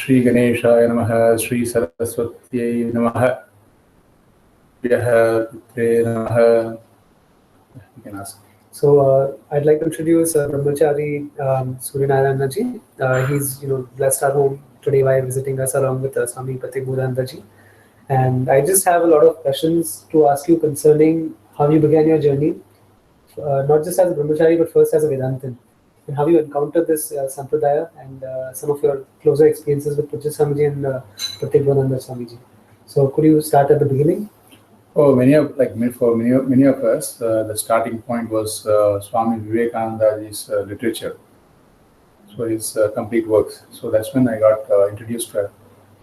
Shri Ganeshaya Namaha, Shri Saraswatyai Namaha, Putre Namaha. You can ask. So I'd like to introduce Brahmachari Suryanarayana ji. He's blessed our home today by visiting us along with Swami Patibhudananda ji. And I just have a lot of questions to ask you concerning how you began your journey, not just as a Brahmachari but first as a Vedantin, and how you encountered this Sampradaya and some of your closer experiences with Pujya Swamiji and Patibhudananda Swamiji. So could you start at the beginning? Oh, many of us, the starting point was Swami Vivekananda's literature. So his complete works. So that's when I got introduced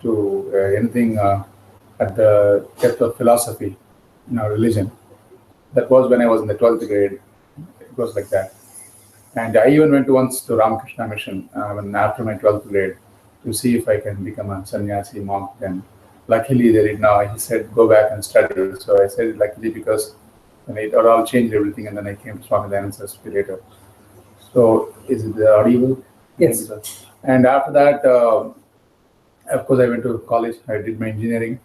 to anything at the depth of philosophy in our religion. That was when I was in the 12th grade. It was like that. And I even went once to Ramakrishna Mission after my 12th grade to see if I can become a sannyasi monk then. Luckily, they did not. He said, go back and study. So I said, luckily, because it all changed everything, and then I came to Swami Dayananda Saraswati later. So, is it audible? Yes. And after that, of course, I went to college. I did my engineering.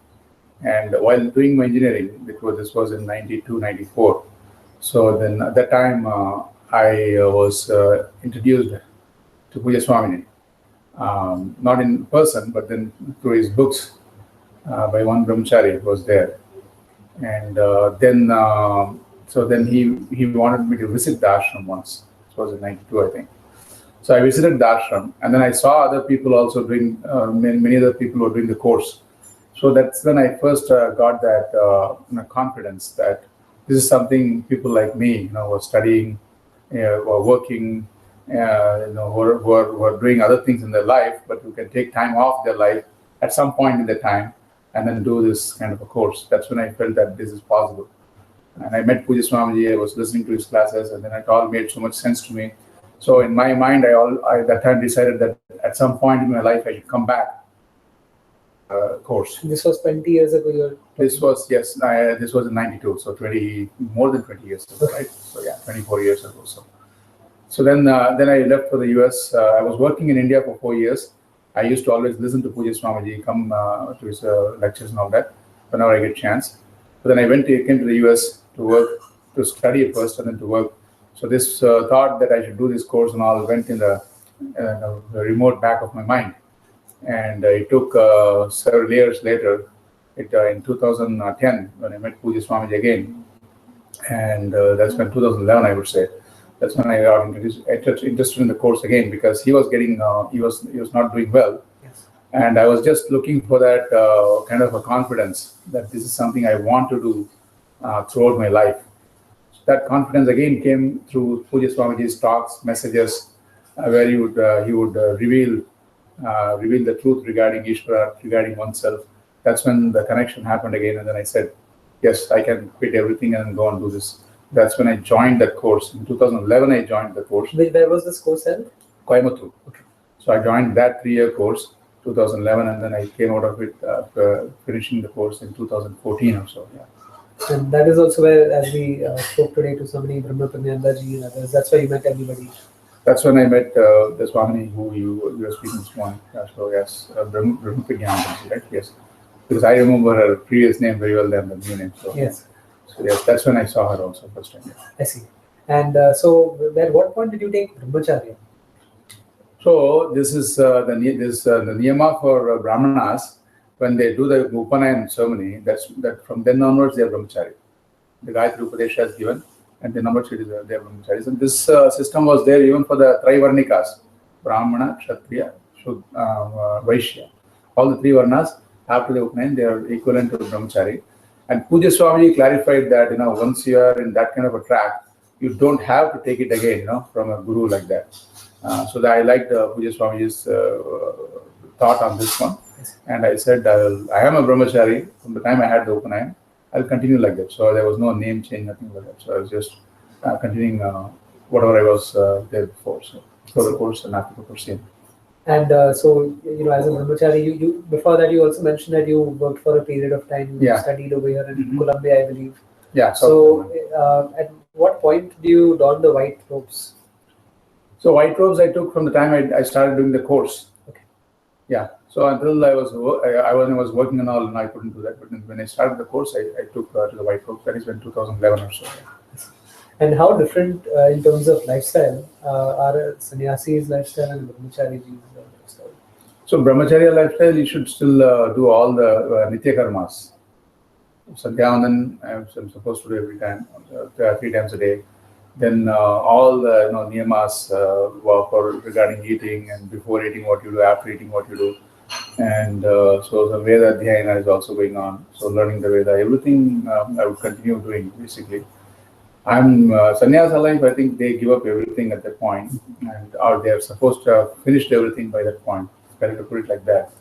And while doing my engineering, this was in 92, 94. So then at that time, I was introduced to Pujya Swamiji. Not in person, but then through his books. By one Brahmachari who was there, and then he wanted me to visit the ashram once. It was in 92, I think. So I visited the ashram, and then I saw other people also doing. Many other people were doing the course. So that's when I first got that confidence that this is something people like me, who are studying, were working, who are doing other things in their life, but who can take time off their life at some point in their time. And then do this kind of a course. That's when I felt that this is possible. And I met Pujya Swamiji, I was listening to his classes, and then it all made so much sense to me. So in my mind, I that time decided that at some point in my life, I should come back course. This was 20 years ago? This was in 92, so more than 20 years ago, right? So yeah, 24 years ago. So then I left for the US. I was working in India for 4 years. I used to always listen to Pujya Swamiji, come to his lectures and all that, whenever I get a chance. But then I came to the US to work, to study first and then to work. So this thought that I should do this course and all went in the remote back of my mind. And it took several years later, in 2010, when I met Pujya Swamiji again, and that's when 2011, I would say. That's when I got interested in the course again, because he was getting he was not doing well, yes. And I was just looking for that kind of a confidence that this is something I want to do throughout my life. So that confidence again came through Pujya Swamiji's talks, messages, where he would reveal the truth regarding Ishvara, regarding oneself. That's when the connection happened again, and then I said, yes, I can quit everything and go and do this. That's when I joined that course. In 2011, I joined the course. Where was this course held? Coimbatore. Okay. So I joined that 3-year course, 2011, and then I came out of it finishing the course in 2014 or so. Yeah. And that is also where, as we spoke today to somebody, Brahmacharii ji and others, that's where you met everybody. That's when I met the Swami who you were speaking this morning. So yes, Brahmacharii, right? Yes. Because I remember her previous name very well than the new name. So yes. So yes, that's when I saw her also first time. Yeah. I see. And so, at what point did you take Brahmacharya? So this is the niyama for Brahmanas when they do the Upanayan ceremony. That from then onwards they are Brahmachari. The Gayatri Upadesha is given, and then onwards they are Brahmacharis. And this system was there even for the Trivarnikas: Brahmana, Kshatriya, Vaishya. All the three Varnas after the Upanayan they are equivalent to Brahmachari. And Pujya Swamiji clarified that, once you are in that kind of a track, you don't have to take it again, from a guru like that. So I liked Pujya Swamiji's thought on this one. And I said, I am a Brahmachari. From the time I had the Upanayan, I'll continue like that. So there was no name change, nothing like that. So I was just continuing whatever I was there before. So for the course and after the course. And so, as a Brahmachari, you before that you also mentioned that you worked for a period of time. You studied over here in Colombia, I believe. Yeah. So, at what point do you don the white robes? So white robes I took from the time I started doing the course. Okay. Yeah. So until I was working and all, and I couldn't do that. But then when I started the course, I took to the White Coat. That is when 2011 or so. And how different in terms of lifestyle are a sannyasi's lifestyle and Brahmachari's lifestyle? So Brahmacharya lifestyle, you should still do all the Nitya Karmas. Sandhyavandan, I'm supposed to do every time, 3 times a day. Then all the niyamas for regarding eating and before eating what you do, after eating what you do. And so the Veda Dhyayana is also going on. So learning the Veda, everything I would continue doing basically. I'm sannyasa life. I think they give up everything at that point, or they are supposed to have finished everything by that point. It's better to put it like that.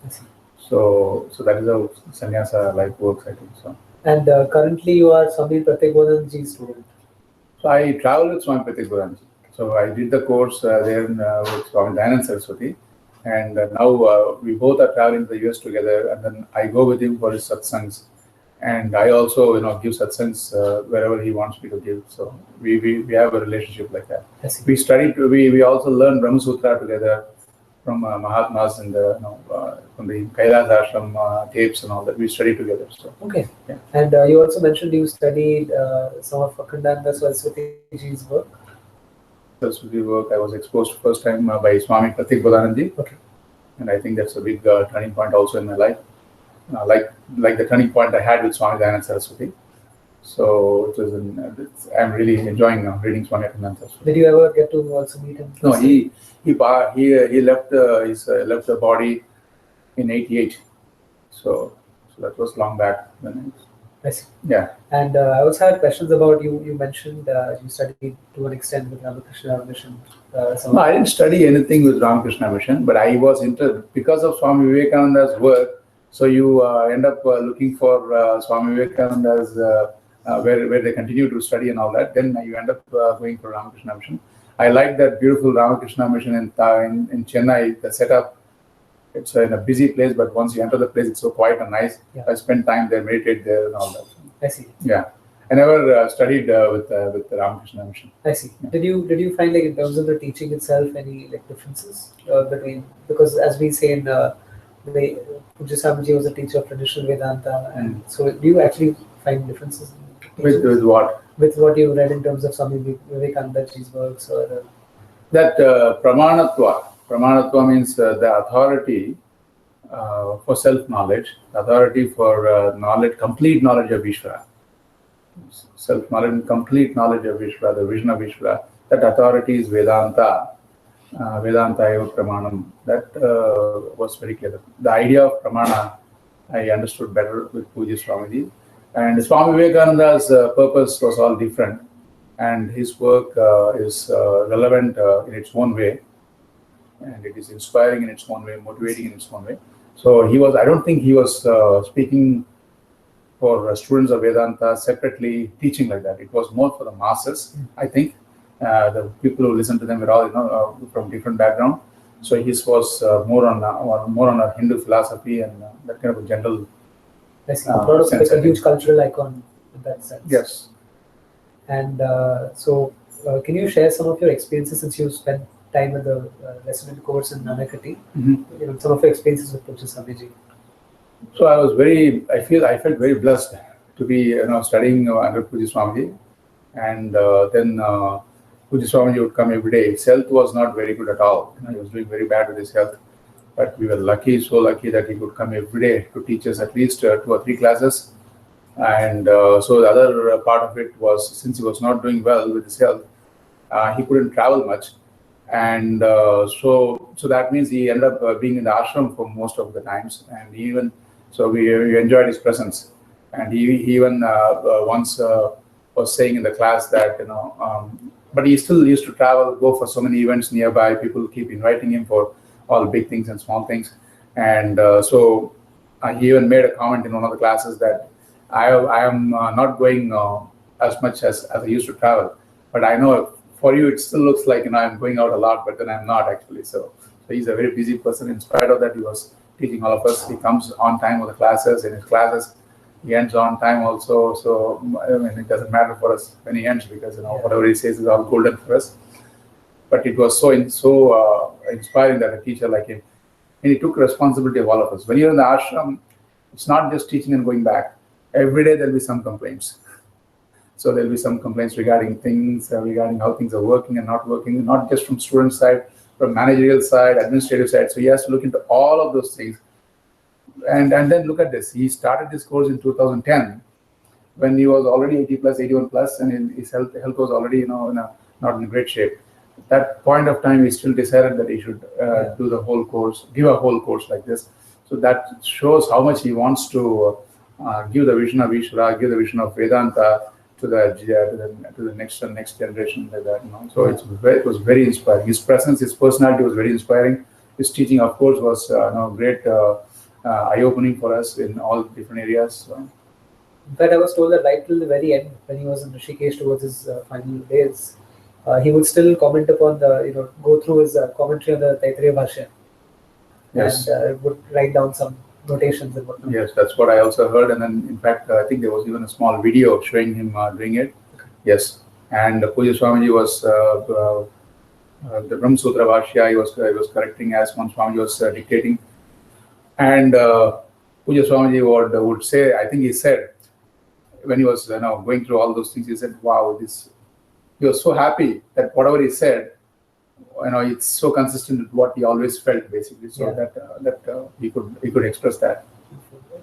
So that is how sannyasa life works, I think so. And currently, you are Swami Pratyekbodanji's student. So I traveled with Swami Pratyekbodanji. So I did the course there with Swami Dayananda Saraswati, and now we both are traveling to the US together. And then I go with him for his satsangs. And I also, give satsangs wherever he wants me to give. So we have a relationship like that. We studied. We also learned Brahma Sutra together from Mahatmas and from the Kailas Ashram tapes and all that. We studied together. So okay. Yeah. And you also mentioned you studied some of Akhandananda Saraswatiji's work. Saraswati work I was exposed first time by Swami Pratyekbodanji. Okay. And I think that's a big turning point also in my life. Like the turning point I had with Swami Dayananda Saraswati. So it was I'm really enjoying reading Swami Dayananda Saraswati. Did you ever get to also meet him? No, he left left the body in '88. So that was long back. I see. Yeah. And I also had questions about you. You mentioned you studied to an extent with Ramakrishna Mission. No, I didn't study anything with Ramakrishna Mission, but I was interested because of Swami Vivekananda's work. So you end up looking for Swami Vivekananda's where they continue to study and all that. Then you end up going for Ramakrishna Mission. I like that beautiful Ramakrishna Mission in Chennai. The setup, it's in a busy place, but once you enter the place, it's so quiet and nice. Yeah. I spent time there, meditate there, and all that. I see. Yeah, I never studied with the Ramakrishna Mission. I see. Yeah. Did you find in terms of the teaching itself any differences between, because as we say in Pujya Swamiji was a teacher of traditional Vedanta, and so do you actually find differences? With what? With what you read in terms of Swami Vivekanandaji's works, or that pramanatva. Pramanatva means the authority for self-knowledge, authority for knowledge, complete knowledge of Ishvara. Self-knowledge and complete knowledge of Ishvara, the vision of Ishvara. That authority is Vedanta. Vedanta eva pramanam. That was very clear. The idea of pramana I understood better with Pujya Swamiji. And Swami Vivekananda's purpose was all different. And his work is relevant in its own way. And it is inspiring in its own way, motivating in its own way. So I don't think he was speaking for students of Vedanta separately, teaching like that. It was more for the masses, I think. The people who listen to them were all, from different background. So his was more on a Hindu philosophy and that kind of a general. I see. Like a huge cultural icon in that sense. Yes. And so, can you share some of your experiences since you spent time at the resident course in Nanakati? Mm-hmm. Some of your experiences with Pujya Swamiji. So I felt very blessed to be studying under Pujya Swamiji, and then Pujya Swamiji would come every day. His health was not very good at all. He was doing very bad with his health, but we were so lucky that he could come every day to teach us at least 2 or 3 classes. And so the other part of it was, since he was not doing well with his health, he couldn't travel much. And so that means he ended up being in the ashram for most of the times, and we enjoyed his presence. And he even once was saying in the class that but he still used to travel, go for so many events nearby. People keep inviting him for all big things and small things, and so he even made a comment in one of the classes that I am not going as much as I used to travel, but I know. For you, it still looks like I'm going out a lot, but then I'm not actually. So he's a very busy person. In spite of that, he was teaching all of us. He comes on time with the classes. In his classes, he ends on time also. So it doesn't matter for us when he ends because whatever he says is all golden for us. But it was so inspiring that a teacher like him and he took responsibility of all of us. When you're in the ashram, it's not just teaching and going back. Every day there'll be some complaints. So there'll be some complaints regarding things, regarding how things are working and not working, not just from student side, from managerial side, administrative side. So he has to look into all of those things. And then look at this. He started this course in 2010 when he was already 80 plus, 81 plus, and his health was already, not in great shape. At that point of time, he still decided that he should do the whole course, give a whole course like this. So that shows how much he wants to give the vision of Ishvara, give the vision of Vedanta to the next generation, like that. So it was very inspiring. His presence, his personality was very inspiring. His teaching, of course, was great eye-opening for us in all different areas. So. In fact, I was told that right till the very end, when he was in Rishikesh towards his final days, he would still comment upon go through his commentary on the Taittiriya Bhashya. Yes. And would write down some notations and whatnot. Yes, that's what I also heard. And then, in fact, I think there was even a small video showing him doing it. Yes. And Puja Swamiji was the Brahma Sutra Bhashya. He was correcting as one Swamiji was dictating. And Puja Swamiji would say, I think he said, when he was going through all those things, he said, "Wow, he was so happy that whatever he said, it's so consistent with what he always felt, basically. So that he could express that."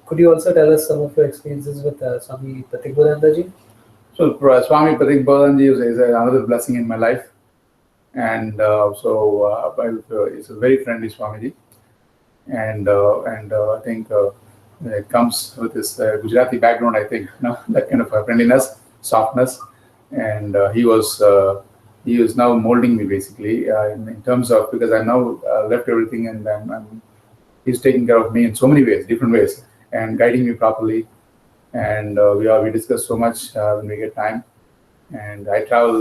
Could you also tell us some of your experiences with Swami Pratikbodhanandaji? So Swami Pratikbodhanandaji is another blessing in my life, and he's a very friendly Swamiji, and I think it comes with his Gujarati background. I think that kind of friendliness, softness, and he is now molding me, basically, in terms of, because I now left everything, and he's taking care of me in so many ways, different ways, and guiding me properly. And we discuss so much when we get time. And I drive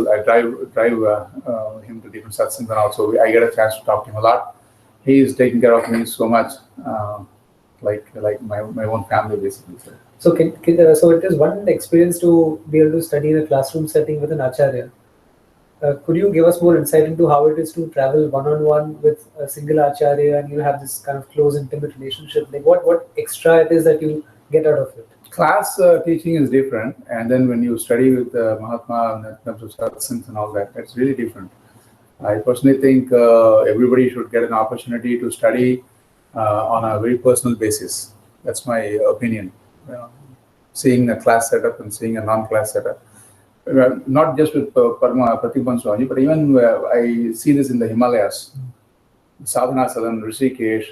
him to different satsangs, and also I get a chance to talk to him a lot. He is taking care of me so much, like my own family, basically. So so it is one experience to be able to study in a classroom setting with an acharya. Could you give us more insight into how it is to travel one-on-one with a single acharya and have this kind of close, intimate relationship? Like what extra it is that you get out of it? Class teaching is different, and then when you study with Mahatma in terms of satsangs and all that, that's really different. I personally think everybody should get an opportunity to study on a very personal basis. That's my opinion. Seeing a class setup and seeing a non-class setup. Not just with Pratikbodhananda Swami, but even I see this in the Himalayas, Sadhana Sadan, Rishikesh,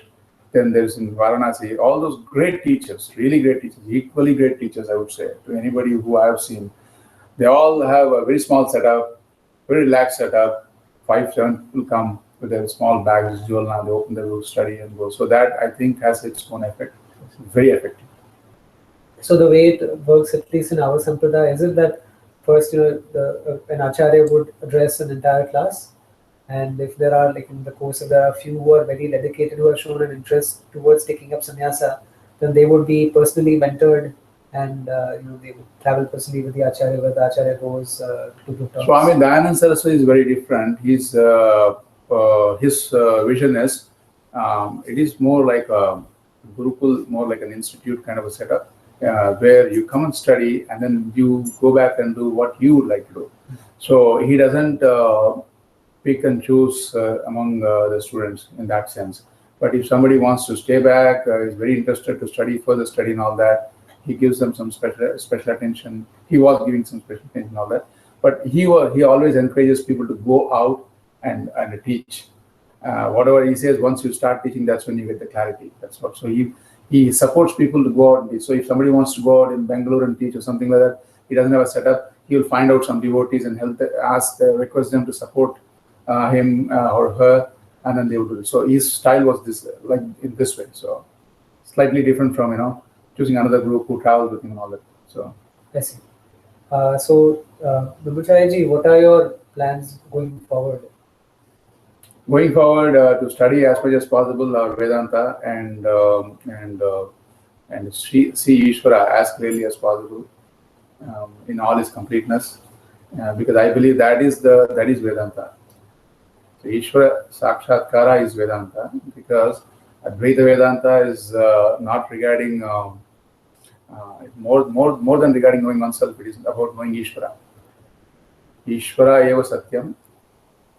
then there's in Varanasi, all those great teachers, really great teachers, equally great teachers, I would say, to anybody who I have seen. They all have a very small setup, very relaxed setup. 5-7 people come with their small bags, jewelna, they open their book, study and go. So that, I think, has its own effect. It's very effective. So the way it works, at least in our sampradaya, is it that first, an acharya would address an entire class, and if there are, in the course, if there are a few who are very dedicated, who have shown an interest towards taking up sannyasa, then they would be personally mentored, and they would travel personally with the acharya where the acharya goes to group talks. Swami Dayananda Saraswati is very different. His vision is, it is more like a gurukul, more like an institute kind of a setup. Where you come and study and then you go back and do what you would like to do. So he doesn't pick and choose among the students in that sense. But if somebody wants to stay back, is very interested to study, further study and all that, he gives them some special attention. He was giving some special attention and all that. But he always encourages people to go out and teach. Whatever he says, once you start teaching, that's when you get the clarity. That's what. So he supports people to go out and teach. So if somebody wants to go out in Bangalore and teach or something like that, he doesn't have a setup, he will find out some devotees and request them to support him or her, and then they will do it. So his style was this, like in this way. So slightly different from, choosing another group who travels with him and all that. So I see. Brahmachari ji, what are your plans going forward? Going forward, to study as much as possible our Vedanta and see Ishvara as clearly as possible in all its completeness, because I believe that is Vedanta. So Ishvara Sakshatkara is Vedanta, because Advaita Vedanta is not regarding more than regarding knowing oneself. It is about knowing Ishvara. Ishvara eva satyam.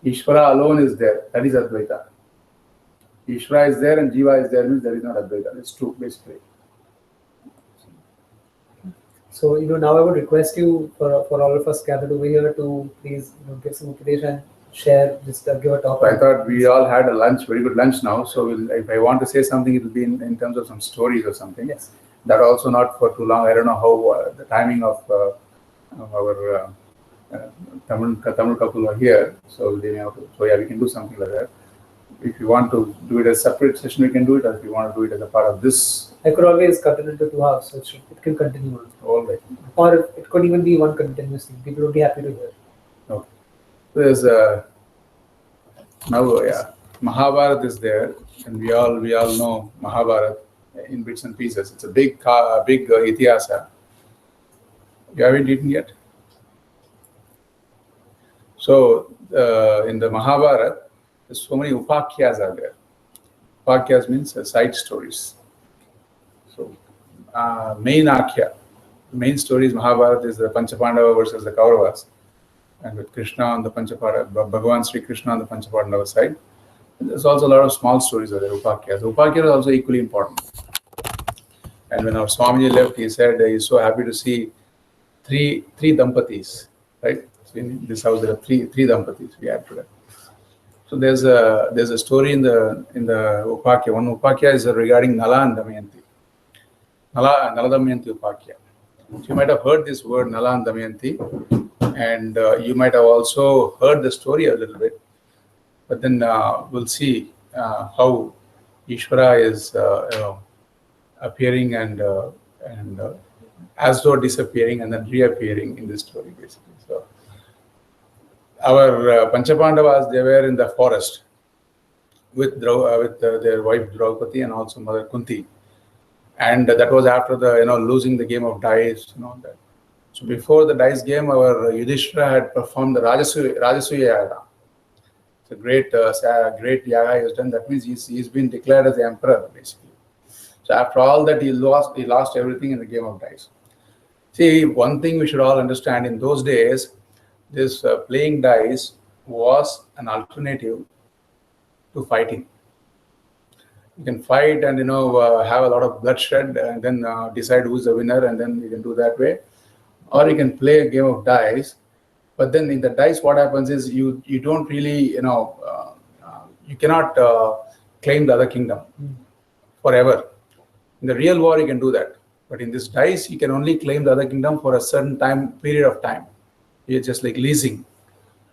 Ishvara alone is there. That is Advaita. Ishvara is there and Jiva is there means there is not Advaita. It's two basically. So, now I would request you for all of us gathered over here to please give some Upadesh and share, just give a talk. So I thought we all had a lunch, very good lunch now. So if I want to say something, it will be in terms of some stories or something. Yes. That also not for too long. I don't know how the timing of our Tamil couple are here. So they have to, so yeah, we can do something like that. If you want to do it as a separate session, we can do it. Or if you want to do it as a part of this, I could always cut it into 2 halves, so it can continue on. all right. Or it could even be one continuous thing. People would be happy to hear. Okay. There's now, yeah, Mahabharata is there, and we all know Mahabharata in bits and pieces. It's a big itihasa. You haven't eaten yet. So in the Mahabharata, there's so many upakyas are there. Upakyas means side stories. So main akhya, the main story is Mahabharata is the Panchapandava versus the Kauravas. And with Krishna on the Panchapandava, Bhagavan Sri Krishna on the Panchapandava side. And there's also a lot of small stories of the Upakyas. Upakyas are also equally important. And when our Swamiji left, he said he's so happy to see three Dampatis, right? So in this house there are three Dampatis we have today. So there's a story in the Upakya. One Upakya is regarding Nala and Damayanti. Nala Damayanti Upakya. So you might have heard this word Nala and Damayanti. And you might have also heard the story a little bit, but then we'll see how Ishvara is appearing and as though disappearing and then reappearing in this story, basically. So our Panchapandavas, they were in the forest with their wife Draupadi and also Mother Kunti, and that was after the losing the game of dice and all that. So before the dice game, our Yudhishthira had performed the Rajasuya Yaga. It's a great yaga he has done. That means he's been declared as the emperor, basically. So after all that, he lost everything in the game of dice. See, one thing we should all understand, in those days, this playing dice was an alternative to fighting. You can fight and have a lot of bloodshed and then decide who's the winner, and then you can do that way. Or you can play a game of dice, but then in the dice, what happens is you don't really, you cannot claim the other kingdom forever. In the real war, you can do that. But in this dice, you can only claim the other kingdom for a certain period of time. It's just like leasing.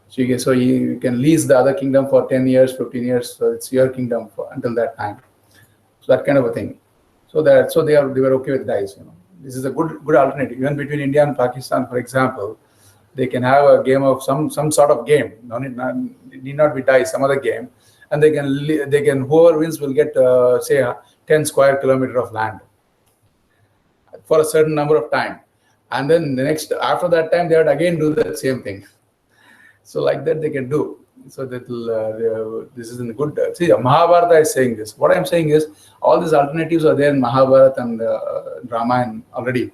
So you can lease the other kingdom for 10 years, 15 years, so it's your kingdom until that time. So that kind of a thing. So they were okay with dice, This is a good alternative. Even between India and Pakistan, for example, they can have a game of some sort of game. It need not be dice, some other game, and they can whoever wins will get say 10 square kilometer of land for a certain number of time, and then after that time they would again do the same thing. So like that they can do. So that this is in the good. See, Mahabharata is saying this. What I'm saying is all these alternatives are there in Mahabharata and Ramayana already.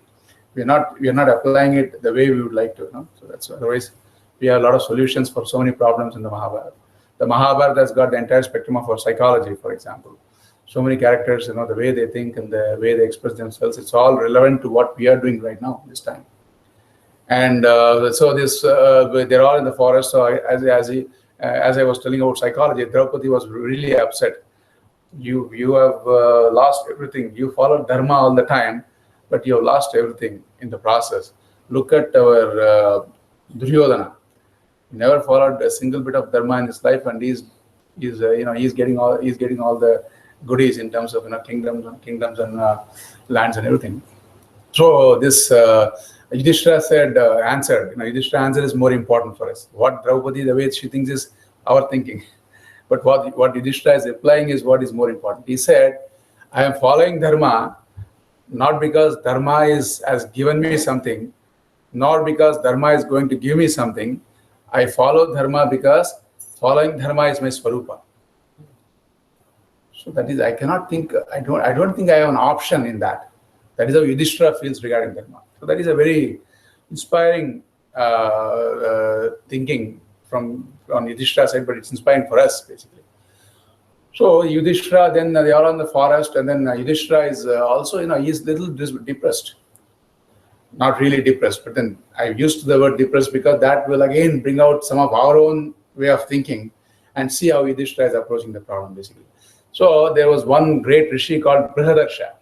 We are not applying it the way we would like to. So that's otherwise we have a lot of solutions for so many problems in the Mahabharata. The Mahabharata has got the entire spectrum of our psychology, for example. So many characters, the way they think and the way they express themselves. It's all relevant to what we are doing right now this time. And so this they're all in the forest. So as I was telling about psychology, Draupadi was really upset. You have lost everything. You followed dharma all the time, but you have lost everything in the process. Look at our Duryodhana. He never followed a single bit of dharma in his life, and he's getting all the goodies in terms of kingdoms and lands and everything. So this Yudhishthira answered. Yudhishthira answer is more important for us. What Draupadi, the way she thinks, is our thinking. But what Yudhishthira is replying is what is more important. He said, I am following dharma, not because dharma has given me something, nor because dharma is going to give me something. I follow dharma because following dharma is my swarupa. So that is, I cannot think, I don't think I have an option in that. That is how Yudhishthira feels regarding Dharma. So that is a very inspiring thinking from on Yudhishthira's side, but it's inspiring for us basically. So Yudhishthira, then they are on the forest, and then Yudhishthira is also, he's a little depressed. Not really depressed, but then I used the word depressed because that will again bring out some of our own way of thinking and see how Yudhishthira is approaching the problem basically. So there was one great rishi called Brihadarsha.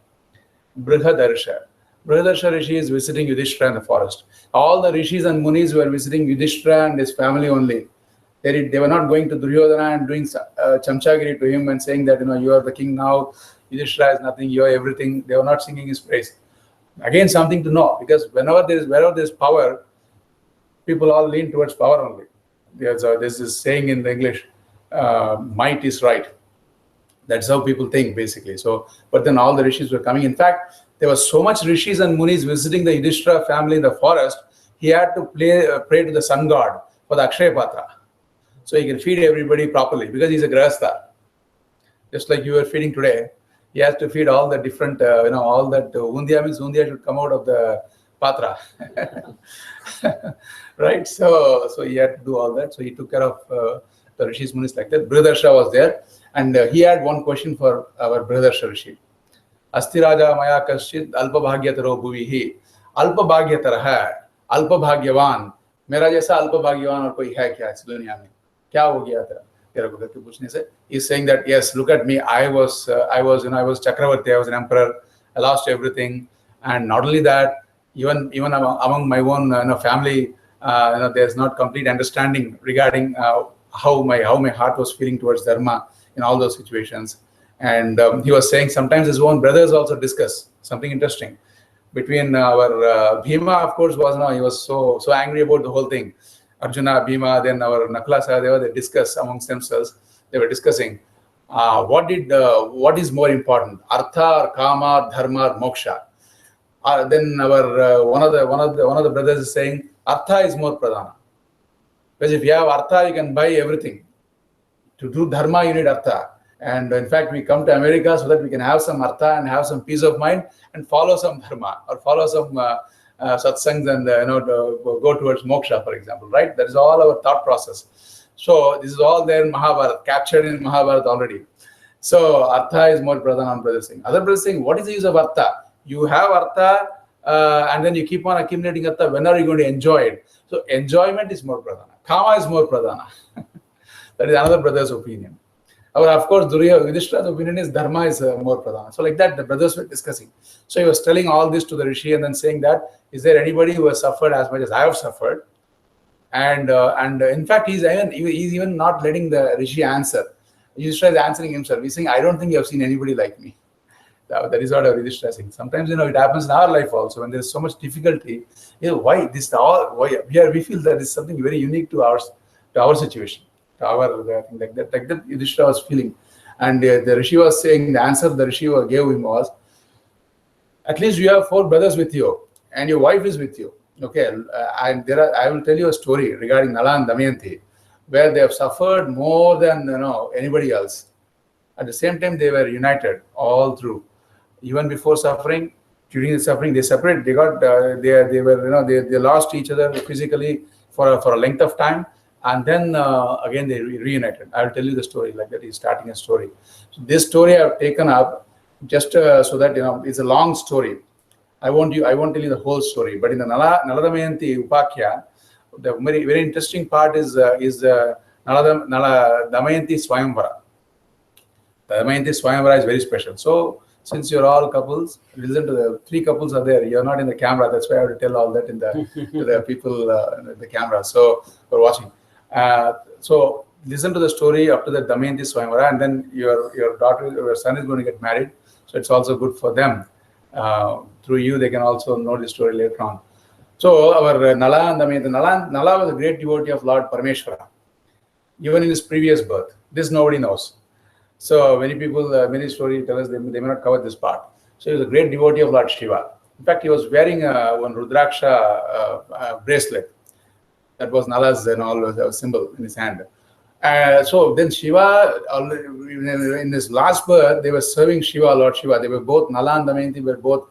Brihadarsha Rishi is visiting Yudhishthira in the forest. All the rishis and munis were visiting Yudhishthira and his family only. They were not going to Duryodhana and doing chamchagiri to him and saying that, you are the king now, Yudhishthira is nothing, you are everything. They were not singing his praise. Again, something to know, because wherever there is power, people all lean towards power only. There's this saying in the English, might is right. That's how people think basically. So, but then all the rishis were coming. In fact, there was so much rishis and munis visiting the Yudhishthira family in the forest, he had to pray to the sun god for the Akshaya Patra, so he can feed everybody properly, because he's a grahastha. Just like you are feeding today, he has to feed all the different, all that undia means undia should come out of the patra. Right? So he had to do all that. So he took care of the rishis, munis like that. Brihadarsha was there, and he had one question for our Brihadarsha Rishi. Asti Raja Maya Kashid Alpa Bhagyataro Bhuvihi Alpa Bhagyataraha Alpa Bhagyavan. मेरा जैसा अल्प भाग्यवान और कोई है क्या इस दुनिया में? क्या हो गया तेरा को करके पूछने से? He's saying that yes, look at me. I was Chakravarti. I was an emperor. I lost everything, and not only that, even among my own family, there's not complete understanding regarding how my heart was feeling towards dharma in all those situations. And he was saying sometimes his own brothers also discuss something interesting. Between our Bhima, of course, he was so angry about the whole thing. Arjuna, Bhima, then our Nakula Sahadeva, they discuss amongst themselves. They were discussing what is more important, artha or kama, dharma or moksha. Then our one of the brothers is saying artha is more pradhana, because if you have artha, you can buy everything. To do dharma, you need artha. And in fact, we come to America so that we can have some artha and have some peace of mind and follow some dharma or follow some satsangs and go towards moksha, for example, right? That is all our thought process. So this is all there in Mahabharata, captured in Mahabharata already. So artha is more pradhana, brother saying. Other brothers saying, what is the use of artha? You have artha and then you keep on accumulating artha. When are you going to enjoy it? So enjoyment is more pradhana. Kama is more pradhana. That is another brother's opinion. Of course, Yudhishthira's opinion is dharma is more pradhana. So like that, the brothers were discussing. So he was telling all this to the rishi and then saying that, is there anybody who has suffered as much as I have suffered? And in fact, he's even not letting the rishi answer. Yudhishthira is answering himself. He's saying, I don't think you have seen anybody like me. That is what Yudhishthira is saying. Sometimes, it happens in our life also when there is so much difficulty. Why here we feel that is something very unique to our situation. Like that Yudhishthira was feeling, and the rishi was saying, the answer the rishi gave him was, at least you have 4 brothers with you and your wife is with you, okay? And I will tell you a story regarding Nala and Damayanti, where they have suffered more than anybody else. At the same time, they were united all through, even before suffering. During the suffering, they separated. They lost each other physically for a length of time. And then again they reunited. I will tell you the story like that. He's starting a story. So this story I have taken up just so that it's a long story. I won't tell you the whole story. But in the Nala Damayanti Upakhya, the very interesting part is Nala Damayanti Swayamvara. The Damayanti Swayamvara is very special. So since you're all couples, listen to the 3 couples are there. You're not in the camera. That's why I have to tell all that to the people in the camera. So for watching. So listen to the story up to the Damayanti Swayamvara, and then your daughter, your son is going to get married. So it's also good for them. Through you, they can also know the story later on. So our Nala and Damayanti, Nala was a great devotee of Lord Parameshwara, even in his previous birth. This nobody knows. So many people, many storytellers, they may not cover this part. So he was a great devotee of Lord Shiva. In fact, he was wearing one Rudraksha bracelet. That was Nala's symbol in his hand. So then Shiva, in his last birth, they were serving Shiva, Lord Shiva. They were both, Nala and Damayanti were both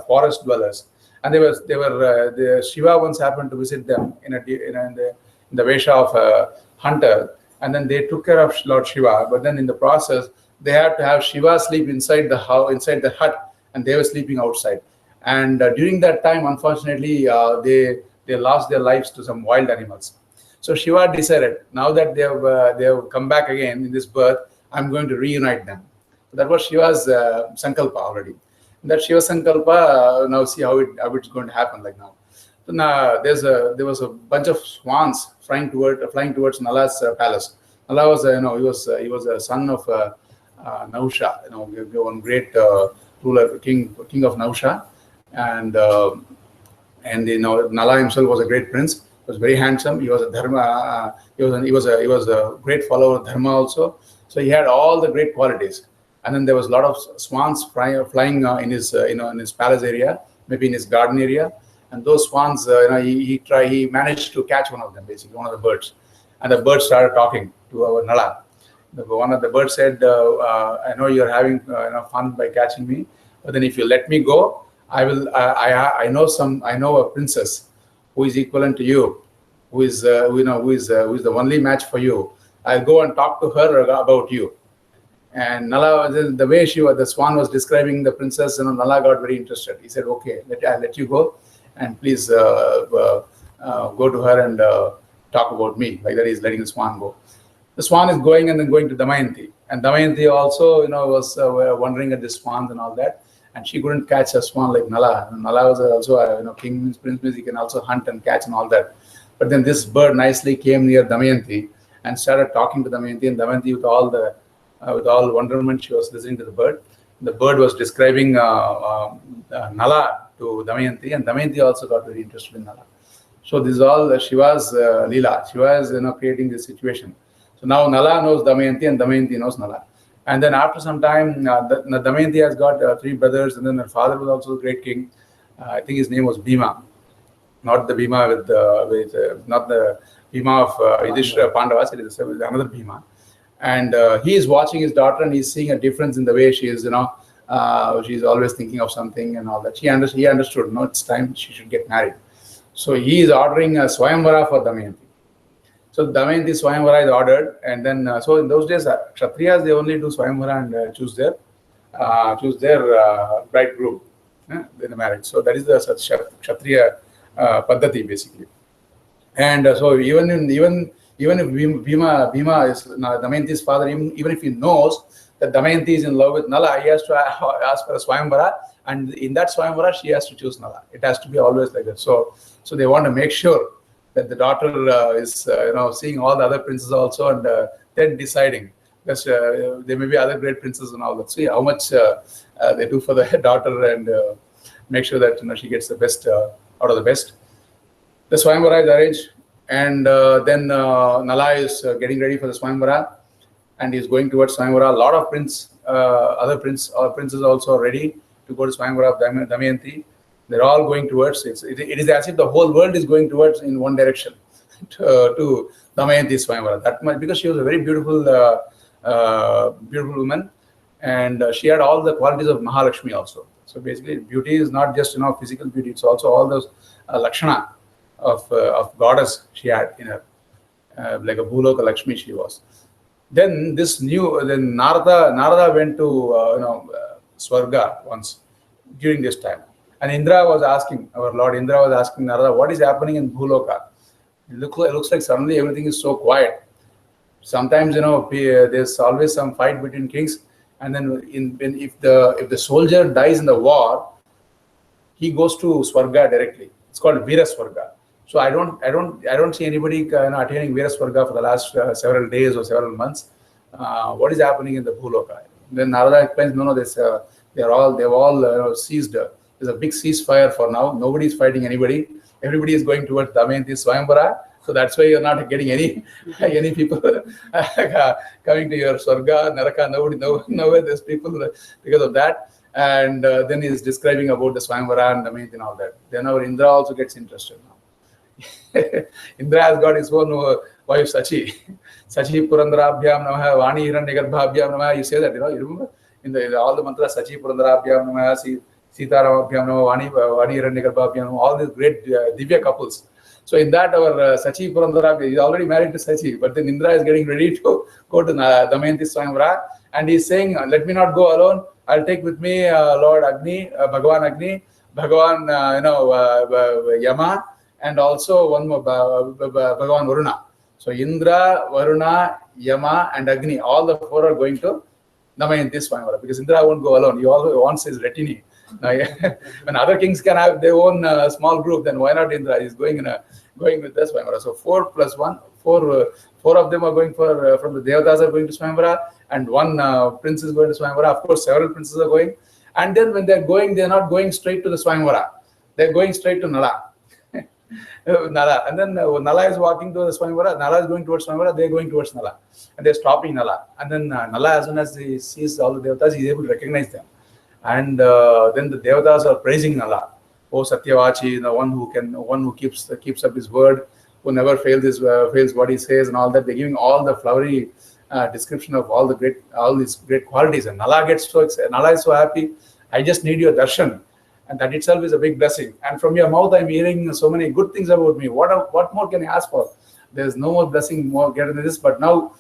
forest dwellers, and the Shiva once happened to visit them in the Vesha of a hunter, and then they took care of Lord Shiva. But then in the process, they had to have Shiva sleep inside the house, inside the hut, and they were sleeping outside. And during that time, unfortunately, they lost their lives to some wild animals. So Shiva decided, now that they have come back again in this birth, I'm going to reunite them. So that was Shiva's sankalpa already. That Shiva sankalpa, now see how it's going to happen like now. So now there was a bunch of swans flying towards Nala's palace. Nala was he was a son of Nausha, one great ruler, king of Nausha, and Nala himself was a great prince. He was very handsome. He was a dharma. He was a great follower of dharma also. So he had all the great qualities. And then there was a lot of swans flying in his palace area, maybe in his garden area. And those swans, he managed to catch one of them, basically one of the birds. And the bird started talking to our Nala. One of the birds said, "I know you're having fun by catching me, but then if you let me go, I know a princess who is equivalent to you, who is the only match for you. I'll go and talk to her about you." And Nala, the way the swan was describing the princess, Nala got very interested. He said, "Okay, I'll let you go, and please go to her and talk about me." Like that, he's letting the swan go. The swan is going and then going to Damayanti, and Damayanti also, was wondering at the swans and all that, and she couldn't catch a swan like Nala. Nala was also king means prince means he can also hunt and catch and all that. But then this bird nicely came near Damayanti and started talking to Damayanti, and Damayanti with all wonderment, she was listening to the bird. The bird was describing Nala to Damayanti, and Damayanti also got very interested in Nala. So this is all Shiva's Leela. Shiva is creating this situation. So now Nala knows Damayanti and Damayanti knows Nala. And then after some time, Damayanti has got 3 brothers, and then her father was also a great king. I think his name was Bhima, not the Bhima not the Bhima of Yudhishthira Pandavas. It is another Bhima. And he is watching his daughter, and he's seeing a difference in the way she is. She's always thinking of something and all that. He understood. No, it's time she should get married. So he is ordering a Swayamvara for Damayanti. So Damayanti Swayamvara is ordered, and then so in those days, Kshatriyas, they only do Swayamvara and choose their bridegroom in the marriage. So that is the Kshatriya Paddhati basically. And so even if Bhima is Damayanti's father, even if he knows that Damayanti is in love with Nala, he has to ask for a Swayamvara, and in that Swayamvara, she has to choose Nala. It has to be always like that. So they want to make sure that the daughter is seeing all the other princes also, and then deciding, because there may be other great princes and all that. See how much they do for the daughter, and make sure that she gets the best out of the best. The Swayamvara is arranged, and then Nala is getting ready for the Swayamvara, and he's going towards Swayamvara. A lot of princes also are ready to go to Swayamvara of Damayanti. They're all going towards it. It is as if the whole world is going towards in one direction to Damayanti Swayamvara. That much, because she was a very beautiful woman, and she had all the qualities of Mahalakshmi also. So basically, beauty is not just physical beauty; it's also all those lakshana of goddess she had in her, like a Bhuloka Lakshmi she was. Then Narada went to Swarga once during this time. And Indra was asking, our Lord Indra was asking Narada, what is happening in Bhuloka? It looks like suddenly everything is so quiet. Sometimes, there's always some fight between kings. And then if the soldier dies in the war, he goes to Swarga directly. It's called Veera Swarga. So I don't see anybody attaining Veera Swarga for the last several days or several months. What is happening in the Bhuloka? Then Narada explains, no, they've all ceased. There's a big ceasefire for now. Nobody is fighting anybody. Everybody is going towards Damayanti Swayamvara. So that's why you're not getting any people coming to your Swarga, Naraka. Nowhere there's people because of that. And then he's describing about the Swayamvara and Damayanti and all that. Then our Indra also gets interested now. Indra has got his own wife Sachi. Sachi Purandarabhyam Namaha, Vani Hiranyagarbhabhyam Namaha. You say that, you remember? In all the mantras, Sachi Purandarabhyam Namaha, Sitaramabhyam Namaha, Vani Hiranyagarbhabhyam Namaha, all these great Divya couples. So in that, our Sachi Purandarabhyam is already married to Sachi, but then Indra is getting ready to go to Damayanti Swayamvara, and he's saying, let me not go alone. I'll take with me Lord Agni, Bhagavan Agni, Bhagavan, Yama, and also one more Bhagavan Varuna. So Indra, Varuna, Yama, and Agni, all the four are going to Damayanti Swayamvara, because Indra won't go alone. He also wants his retini. When other kings can have their own small group, then why not Indra? He's going with the Swayamvara. So 4 plus 1, 4 of them are going from the Devatas are going to Swayamvara, and one prince is going to Swayamvara. Of course, several princes are going. And then when they're going, they're not going straight to the Swayamvara. They're going straight to Nala. Nala. And then Nala is walking to the Swayamvara. Nala is going towards Swayamvara. They're going towards Nala. And they're stopping Nala. And then Nala, as soon as he sees all the Devatas, he's able to recognize them. And then the Devatas are praising Nala. Oh, Satyavachi, the one who keeps up his word, who never fails what he says, and all that. They're giving all the flowery description of all these great qualities. And Nala gets so excited. Nala is so happy. I just need your darshan, and that itself is a big blessing. And from your mouth, I'm hearing so many good things about me. What more can I ask for? There's no more blessing more greater than this. But now,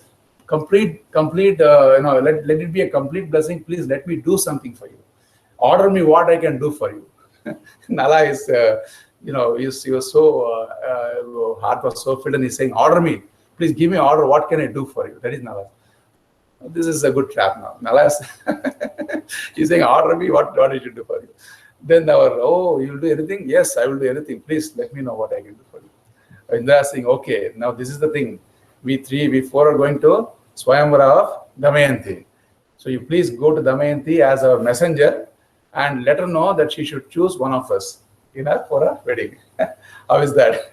complete. Let it be a complete blessing. Please let me do something for you. Order me what I can do for you. Nala is, he was so heart was so filled, and he's saying, "Order me, please give me order. What can I do for you?" That is Nala. This is a good trap now. Nala is he's saying, "Order me what I should do for you." Then you'll do anything? Yes, I will do anything. Please let me know what I can do for you. Indra is saying, "Okay, now this is the thing. We four are going to Swayamvara of Damayanti. So you please go to Damayanti as our messenger, and let her know that she should choose one of us for a wedding." How is that?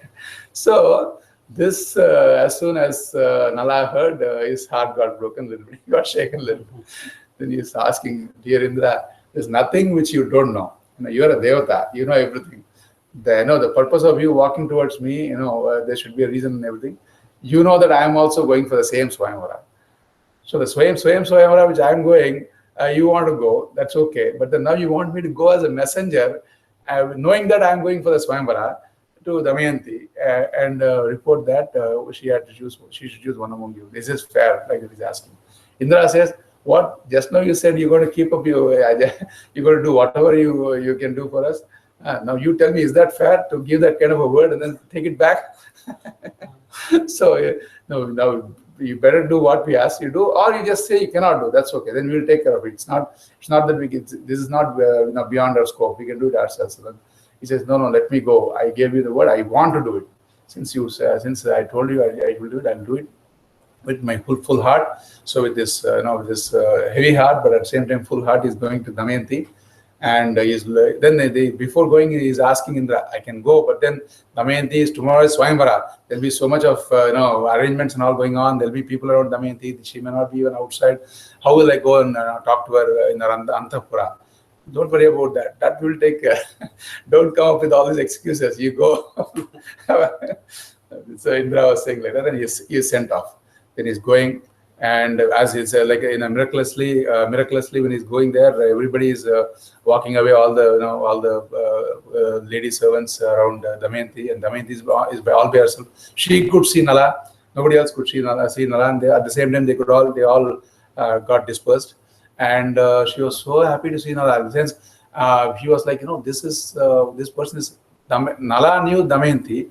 So this, as soon as Nala heard, his heart got broken a little bit. He got shaken a little bit. Then he's asking, "Dear Indra, there's nothing which you don't know. You're a devata. You know everything. The purpose of you walking towards me, there should be a reason and everything. You know that I am also going for the same Swayamvara. So the same Swayamvara which I am going, you want to go, that's okay. But then now you want me to go as a messenger, knowing that I'm going for the Swayamvara to Damayanti, and report that she should choose one among you. This is fair, like he's asking." Indra says, "What? Just now you said you're going to keep up you're going to do whatever you can do for us. Now you tell me, is that fair to give that kind of a word and then take it back?" So now you better do what we ask you to do, or you just say you cannot do. That's okay. Then we'll take care of it. It's not that this is not beyond our scope. We can do it ourselves. So he says, "No, let me go. I gave you the word. I want to do it. Since I told you I will do it, I'll do it with my full heart." So with this heavy heart, but at the same time full heart, is going to Damayanti. And before going, he's asking Indra, "I can go, but then Damayanti is tomorrow is Swayamvara. There'll be so much of arrangements and all going on. There'll be people around Damayanti. She may not be even outside. How will I go and talk to her in her Antapura?" "Don't worry about that. That will take care. Don't come up with all these excuses. You go." So Indra was saying like that, and he is sent off. Then he's going. And as it's miraculously when he's going there, everybody is walking away. All the lady servants around Damayanti, and Damayanti is by all by herself. She could see Nala. Nobody else could see Nala. And at the same time, they all got dispersed. And she was so happy to see Nala. In the sense, she was like, this person is Nala knew Damayanti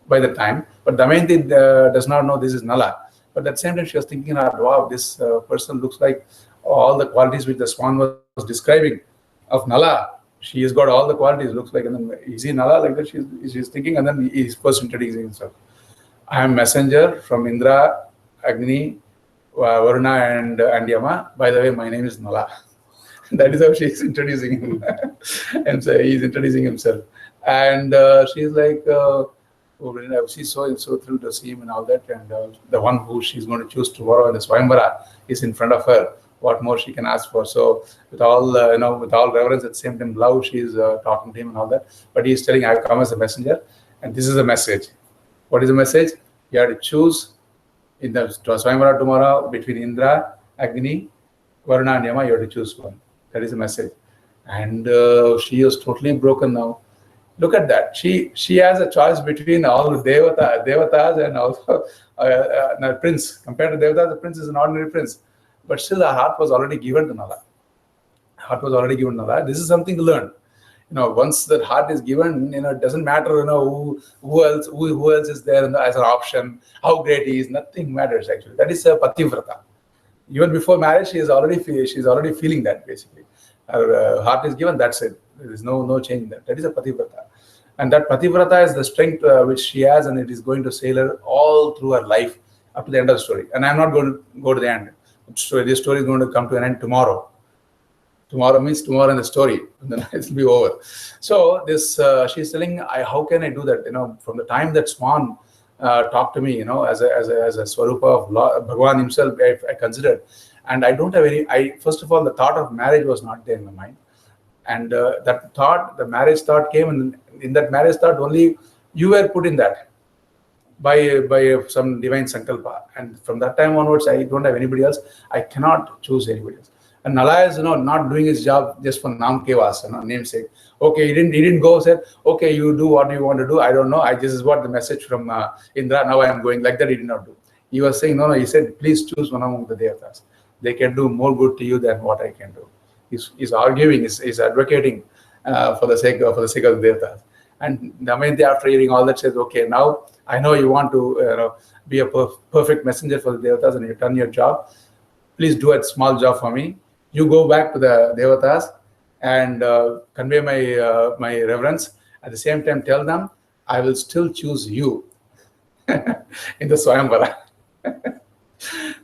by the time, but Damayanti does not know this is Nala. But at the same time, she was thinking, "Wow, this person looks like all the qualities which the swan was describing of Nala. She has got all the qualities. Looks like, and then is he Nala like that?" She's thinking, and then he's first introducing himself. "I am messenger from Indra, Agni, Varuna, and Yama. By the way, my name is Nala." That is how she's introducing him, and so he's introducing himself. And she's like, she's so thrilled to see him and all that, and the one who she's going to choose tomorrow in the Swayamvara is in front of her. What more she can ask for? So with all reverence, at the same time love, she's talking to him and all that. But he's telling, "I've come as a messenger, and this is a message." What is the message? You have to choose In the Swayamvara tomorrow, between Indra, Agni, Varuna and Yama, you have to choose one. That is the message. And she is totally broken now. Look at that. She has a choice between all the devatas and also the prince. Compared to devatas, the prince is an ordinary prince. But still, her heart was already given to Nala. This is something to learn. Once that heart is given, it doesn't matter, who else is there as an option, how great he is. Nothing matters actually. That is a pativrata. Even before marriage, she's already feeling that basically. Her heart is given. That's it. There is no change in that. That is a pativrata, and that pativrata is the strength which she has, and it is going to sail her all through her life up to the end of the story. And I'm not going to go to the end. So this story is going to come to an end tomorrow. Tomorrow means tomorrow in the story, and then it will be over. So this, she's telling, how can I do that? From the time that Swan talked to me, as a swarupa of Bhagavan himself, I considered, and I don't have any. First of all, the thought of marriage was not there in my mind, and that thought, the marriage thought came, and in that marriage thought only you were put in that by some divine sankalpa, and from that time onwards, I don't have anybody else. I cannot choose anybody else. And Nala is, not doing his job just for Nam Kevas, namesake. Okay, he didn't go, said, okay, you do what you want to do. I don't know. This is what the message from Indra. Now I am going. Like that, he did not do. He was saying, no. He said, please choose one among the devatas. They can do more good to you than what I can do. He's arguing. He's advocating for the sake of the devatas. And Damayanti, after hearing all that, says, okay, now I know you want to be a perfect messenger for the devatas, and you've done your job. Please do a small job for me. You go back to the devatas and convey my reverence. At the same time, tell them I will still choose you in the Swayamvara.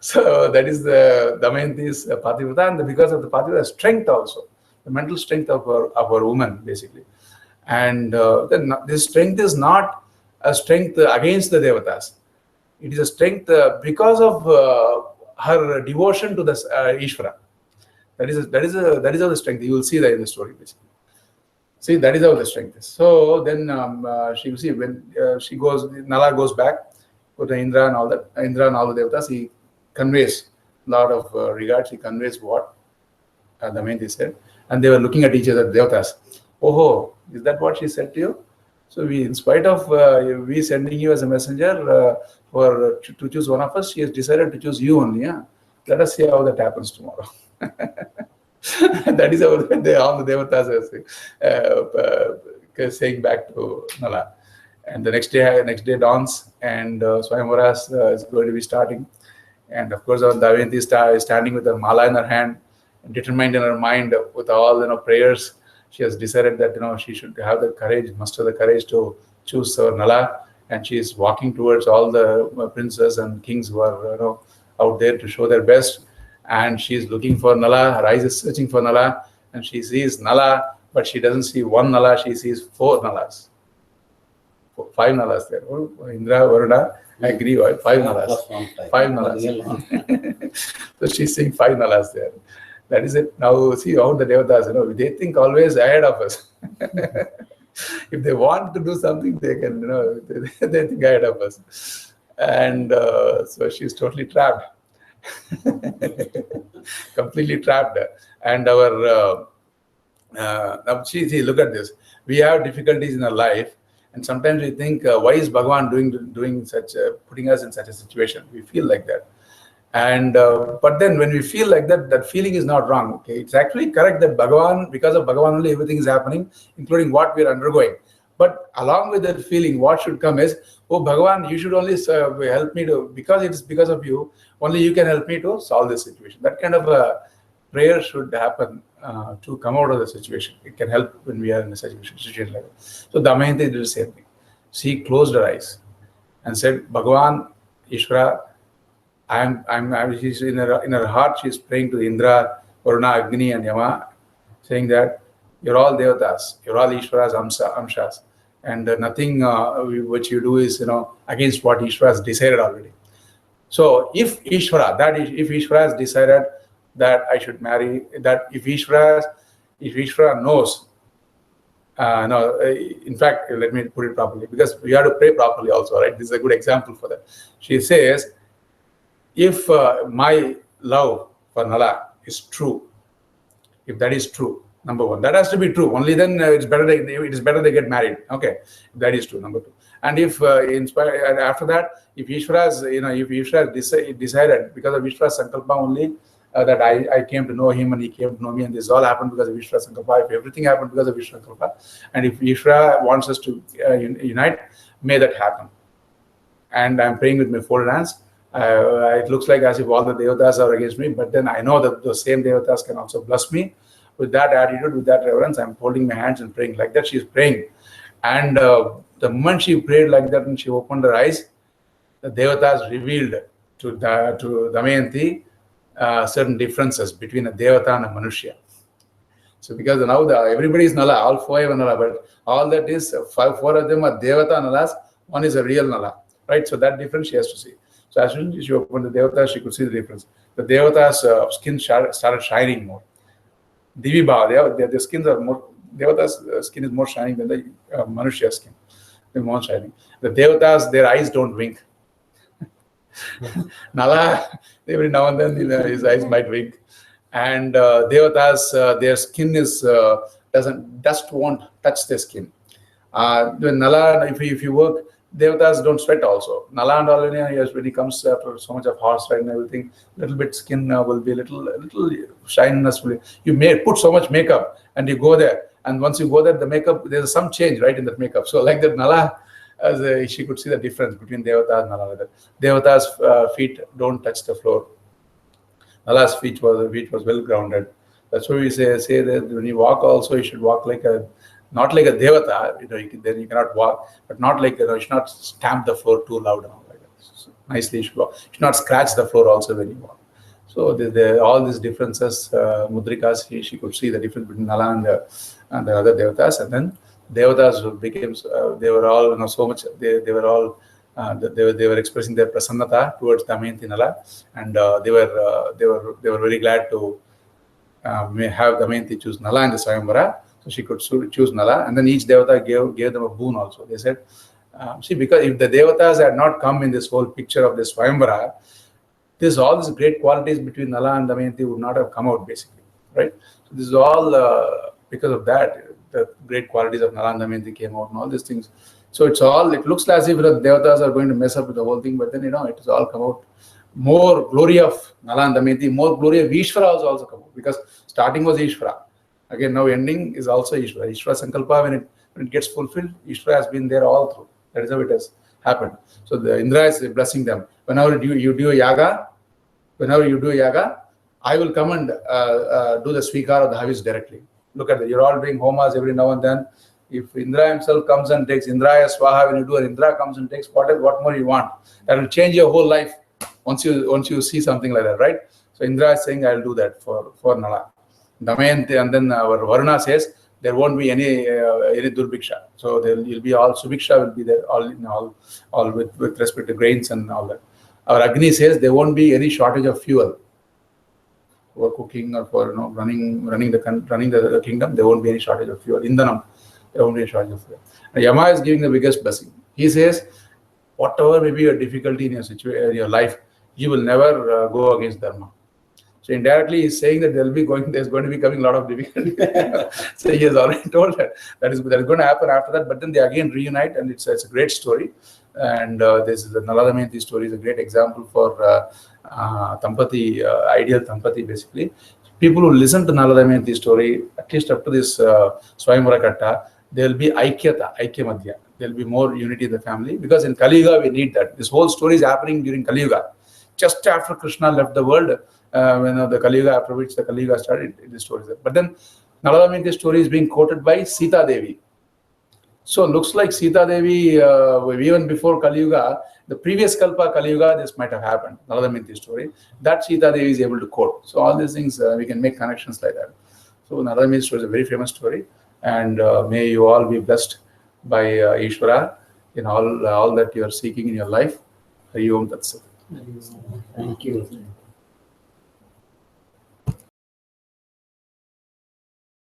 So that is the Damayanti's pativrata, and because of the pativrata strength also, the mental strength of our woman basically. And then this strength is not a strength against the devatas. It is a strength because of her devotion to the Ishvara. That is how the strength. You will see that in the story basically. See, that is how the strength is. So then she will see when Nala goes back to Indra and all that. Indra and all the devatas, he conveys a lot of regards. He conveys what Damayanti said, and they were looking at each other, devatas. Oh, is that what she said to you? So we, in spite of we sending you as a messenger to choose one of us, she has decided to choose you only. Yeah? Let us see how that happens tomorrow. That is how all the devatas are saying back to Nala. And the next day dawns, and Swayamvara is going to be starting. And of course, our Damayanti is standing with her mala in her hand, determined in her mind with all prayers. She has decided that she should have the courage, muster the courage to choose Nala, and she is walking towards all the princes and kings who are out there to show their best. And she is looking for Nala. Her eyes is searching for Nala, and she sees Nala, but she doesn't see one Nala. She sees 4 Nalas, 5 Nalas there. Indra, Varuna, I agree. 5 Nalas, 5 Nalas. So she's seeing 5 Nalas there. That is it. Now see how the devatas, they think always ahead of us. If they want to do something, they can, they think ahead of us. And so she's totally trapped. Completely trapped. And our now see, look at this. We have difficulties in our life, and sometimes we think, why is Bhagavan doing such, putting us in such a situation? We feel like that. And but then when we feel like that, that feeling is not wrong. Okay, it's actually correct that Bhagavan, because of Bhagavan only, everything is happening, including what we are undergoing. But along with that feeling, what should come is, oh Bhagavan, you should only help me to, because it is because of you, only you can help me to solve this situation. That kind of a prayer should happen to come out of the situation. It can help when we are in a situation like that. So Damayanti did the same thing. She closed her eyes and said, Bhagavan, Ishvara, she's in her heart, she's praying to Indra, Varuna, Agni, and Yama, saying that you're all devatas, you're all Ishvara's amshas, and nothing which you do is against what Ishvara has decided already. So if Ishvara has decided that I should marry, that if Ishvara knows, no, in fact, let me put it properly, because we have to pray properly also, right? This is a good example for that. She says, if my love for Nala is true, if that is true, number one, that has to be true. Only then it is better they get married. Okay, if that is true. Number two, and if after that, if Ishvara's if Ishvara decided because of Ishvara's sankalpa only that I came to know him and he came to know me, and this all happened because of Ishvara's sankalpa. If everything happened because of Ishvara's sankalpa, and if Ishvara wants us to unite, may that happen. And I'm praying with my folded hands. It looks like as if all the devatas are against me, but then I know that those same devatas can also bless me. With that attitude, with that reverence, I'm holding my hands and praying like that. She's praying, and the moment she prayed like that and she opened her eyes, the devatas revealed to Damayanti certain differences between a devata and a manushya. So because now everybody is Nala, all five are Nala, but all that is four of them are devata Nalas. One is a real Nala, right? So that difference she has to see. So as soon as she opened the devata, she could see the difference. The devata's skin started shining more. Divi Bhava, their skins are more, Devata's skin is more shining than the Manushya skin. They're more shining. The Devatas, their eyes don't wink. Nala, every now and then his eyes might wink. And Devatas, their skin is dust won't touch their skin. When Nala, if you work, Devatas don't sweat also. Nala and all, yes, when he comes after so much of horse ride and everything, little bit skin will be little shininess. You may put so much makeup and you go there, and once you go there, the makeup, there's some change, right, in that makeup. So like that, Nala, she could see the difference between Devatas and Nala. Devata's feet don't touch the floor. Nala's feet was well grounded. That's why we say that when you walk also, you should walk like not like a devata, then you cannot walk, but not like, you should not stamp the floor too loud and all like that. So nicely you should walk. You should not scratch the floor also when you walk. So all these differences, mudrikas, she could see the difference between Nala and the other devatas, and then devatas became, they were all, so much, they were all, they were expressing their prasannata towards Damayanti Nala, and they were very glad to have Damayanti choose Nala in the Swayamvara. So she could choose Nala, and then each devata gave them a boon also. They said, see, because if the devatas had not come in this whole picture of this Swayamvara, all these great qualities between Nala and Damayanti would not have come out, basically, right? So this is all because of that, the great qualities of Nala and Damayanti came out and all these things. So it looks as if the devatas are going to mess up with the whole thing, but then, it has all come out. More glory of Nala and Damayanti, more glory of Ishvara also come out, because starting was Ishvara. Again, now ending is also Ishvara. Ishvara Sankalpa, when it gets fulfilled, Ishvara has been there all through. That is how it has happened. So the Indra is blessing them. Whenever you do a yaga, I will come and do the Svikara of the Havis directly. Look at that. You're all doing homas every now and then. If Indra himself comes and takes Indraya Swaha, when you do an Indra comes and takes what more you want. That will change your whole life once you see something like that, right? So Indra is saying, I'll do that for Nala. Damayanti, and then our Varuna says there won't be any Durbiksha. So you'll be all Subiksha will be there, all with respect to grains and all that. Our Agni says there won't be any shortage of fuel for cooking or for running the kingdom. There won't be any shortage of fuel. Indhanam, there won't be any shortage of fuel. And Yama is giving the biggest blessing. He says, whatever may be your difficulty in your life, you will never go against dharma. So indirectly, he's saying that there's going to be coming a lot of difficulty. So he has already told that is going to happen after that. But then they again reunite, and it's a great story. And this is the Nala Damayanti story is a great example for Tampati, ideal Tampati, basically. People who listen to Nala Damayanti story, at least up to this Swayamvara Katha, there will be Aikyata, Aikya Madhya. There will be more unity in the family, because in Kali Yuga we need that. This whole story is happening during Kali Yuga. Just after Krishna left the world, when the Kali Yuga, after which the Kali Yuga started, this story is there. But then Nala Damayanti story is being quoted by Sita Devi. So looks like Sita Devi, even before Kali Yuga, the previous Kalpa Kali Yuga, this might have happened. Nala Damayanti story that Sita Devi is able to quote. So all these things we can make connections like that. So Nala Damayanti story is a very famous story, and may you all be blessed by Ishvara in all that you are seeking in your life. Hari Om Tat Sat. Thank you.